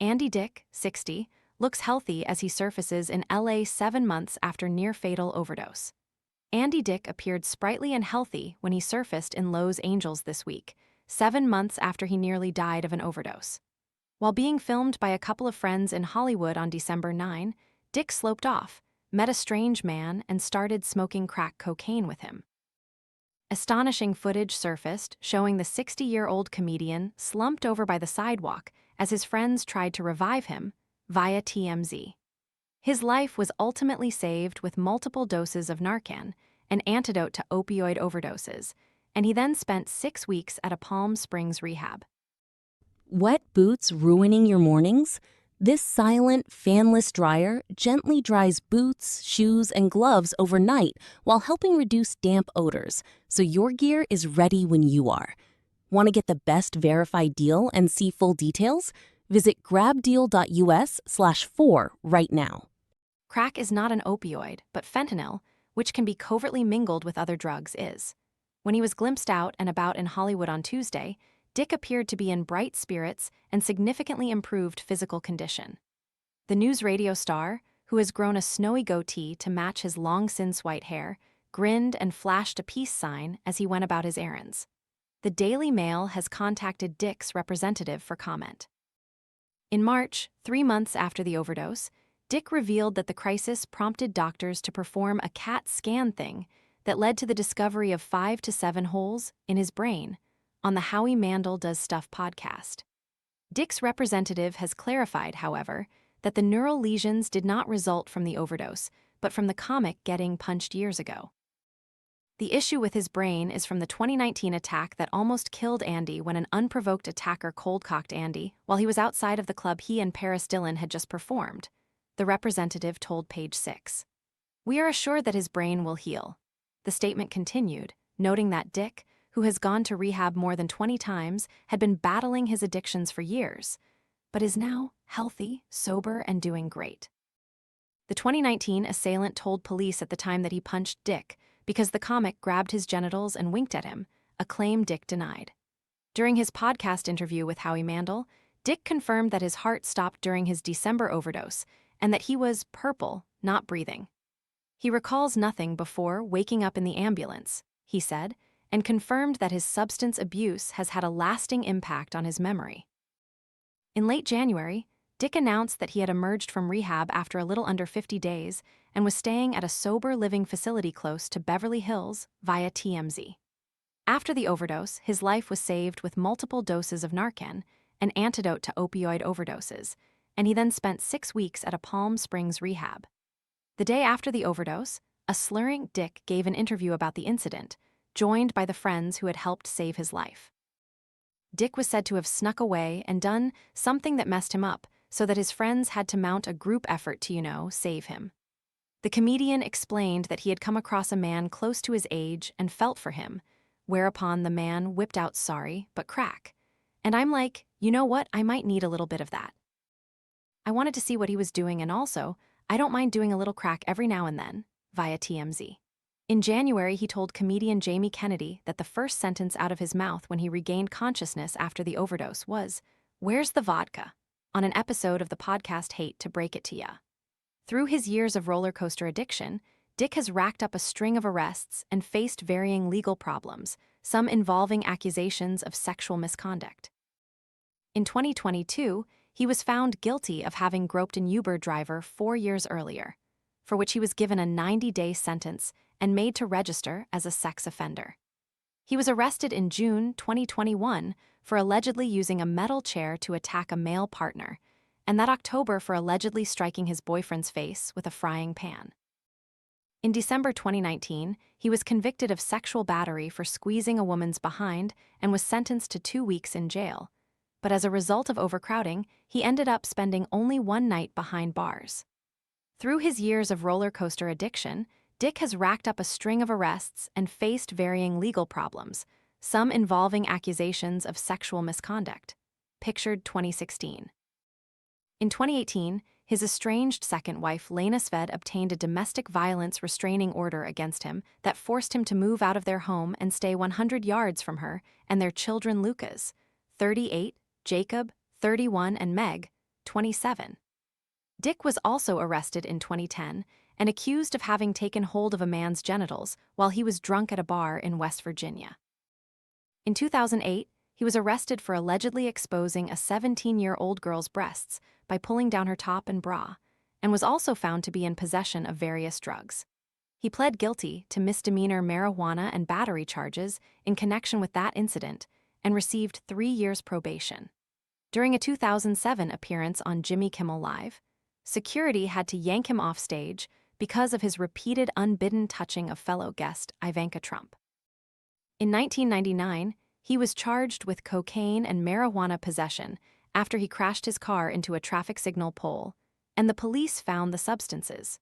Andy Dick, 60, looks healthy as he surfaces in LA 7 months after near-fatal overdose. Andy Dick appeared sprightly and healthy when he surfaced in Los Angeles this week, 7 months after he nearly died of an overdose. While being filmed by a couple of friends in Hollywood on December 9, Dick sloped off, met a strange man, and started smoking crack cocaine with him. Astonishing footage surfaced showing the 60-year-old comedian slumped over by the sidewalk as his friends tried to revive him via TMZ. His life was ultimately saved with multiple doses of Narcan, an antidote to opioid overdoses, and he then spent 6 weeks at a Palm Springs rehab. Wet boots ruining your mornings? This silent, fanless dryer gently dries boots, shoes, and gloves overnight while helping reduce damp odors, so your gear is ready when you are. Want to get the best verified deal and see full details? Visit grabdeal.us/4 right now. Crack is not an opioid, but fentanyl, which can be covertly mingled with other drugs, is. When he was glimpsed out and about in Hollywood on Tuesday, Dick appeared to be in bright spirits and significantly improved physical condition. The news radio star, who has grown a snowy goatee to match his long-since white hair, grinned and flashed a peace sign as he went about his errands. The Daily Mail has contacted Dick's representative for comment. In March, 3 months after the overdose, Dick revealed that the crisis prompted doctors to perform a CAT scan thing that led to the discovery of 5 to 7 holes in his brain on the Howie Mandel Does Stuff podcast. Dick's representative has clarified, however, that the neural lesions did not result from the overdose, but from the comic getting punched years ago. The issue with his brain is from the 2019 attack that almost killed Andy when an unprovoked attacker cold-cocked Andy while he was outside of the club he and Paris Dillon had just performed, the representative told Page 6. We are assured that his brain will heal. The statement continued, noting that Dick, who has gone to rehab more than 20 times, had been battling his addictions for years, but is now healthy, sober, and doing great. The 2019 assailant told police at the time that he punched Dick because the comic grabbed his genitals and winked at him, a claim Dick denied. During his podcast interview with Howie Mandel, Dick confirmed that his heart stopped during his December overdose and that he was purple, not breathing. He recalls nothing before waking up in the ambulance, he said, and confirmed that his substance abuse has had a lasting impact on his memory. In late January, Dick announced that he had emerged from rehab after a little under 50 days and was staying at a sober living facility close to Beverly Hills via TMZ. After the overdose, his life was saved with multiple doses of Narcan, an antidote to opioid overdoses, and he then spent 6 weeks at a Palm Springs rehab. The day after the overdose, a slurring Dick gave an interview about the incident, joined by the friends who had helped save his life. Dick was said to have snuck away and done something that messed him up, so that his friends had to mount a group effort to, save him. The comedian explained that he had come across a man close to his age and felt for him, whereupon the man whipped out sorry, but crack. And I'm like, you know what, I might need a little bit of that. I wanted to see what he was doing, and also, I don't mind doing a little crack every now and then, via TMZ. In January, he told comedian Jamie Kennedy that the first sentence out of his mouth when he regained consciousness after the overdose was, "Where's the vodka?" on an episode of the podcast Hate to Break It to Ya. Through his years of roller coaster addiction, Dick has racked up a string of arrests and faced varying legal problems, some involving accusations of sexual misconduct. In 2022, he was found guilty of having groped an Uber driver 4 years earlier, for which he was given a 90-day sentence and made to register as a sex offender. He was arrested in June 2021 for allegedly using a metal chair to attack a male partner, and that October for allegedly striking his boyfriend's face with a frying pan. In December 2019, he was convicted of sexual battery for squeezing a woman's behind and was sentenced to 2 weeks in jail. But as a result of overcrowding, he ended up spending only 1 night behind bars. Through his years of roller coaster addiction, Dick has racked up a string of arrests and faced varying legal problems, some involving accusations of sexual misconduct. Pictured 2016. In 2018, his estranged second wife, Lena Sved, obtained a domestic violence restraining order against him that forced him to move out of their home and stay 100 yards from her and their children Lucas, 38, Jacob, 31, and Meg, 27. Dick was also arrested in 2010 and accused of having taken hold of a man's genitals while he was drunk at a bar in West Virginia. In 2008, he was arrested for allegedly exposing a 17-year-old girl's breasts by pulling down her top and bra, and was also found to be in possession of various drugs. He pled guilty to misdemeanor marijuana and battery charges in connection with that incident and received 3 years probation. During a 2007 appearance on Jimmy Kimmel Live, security had to yank him off stage because of his repeated unbidden touching of fellow guest Ivanka Trump. In 1999, he was charged with cocaine and marijuana possession after he crashed his car into a traffic signal pole, and the police found the substances.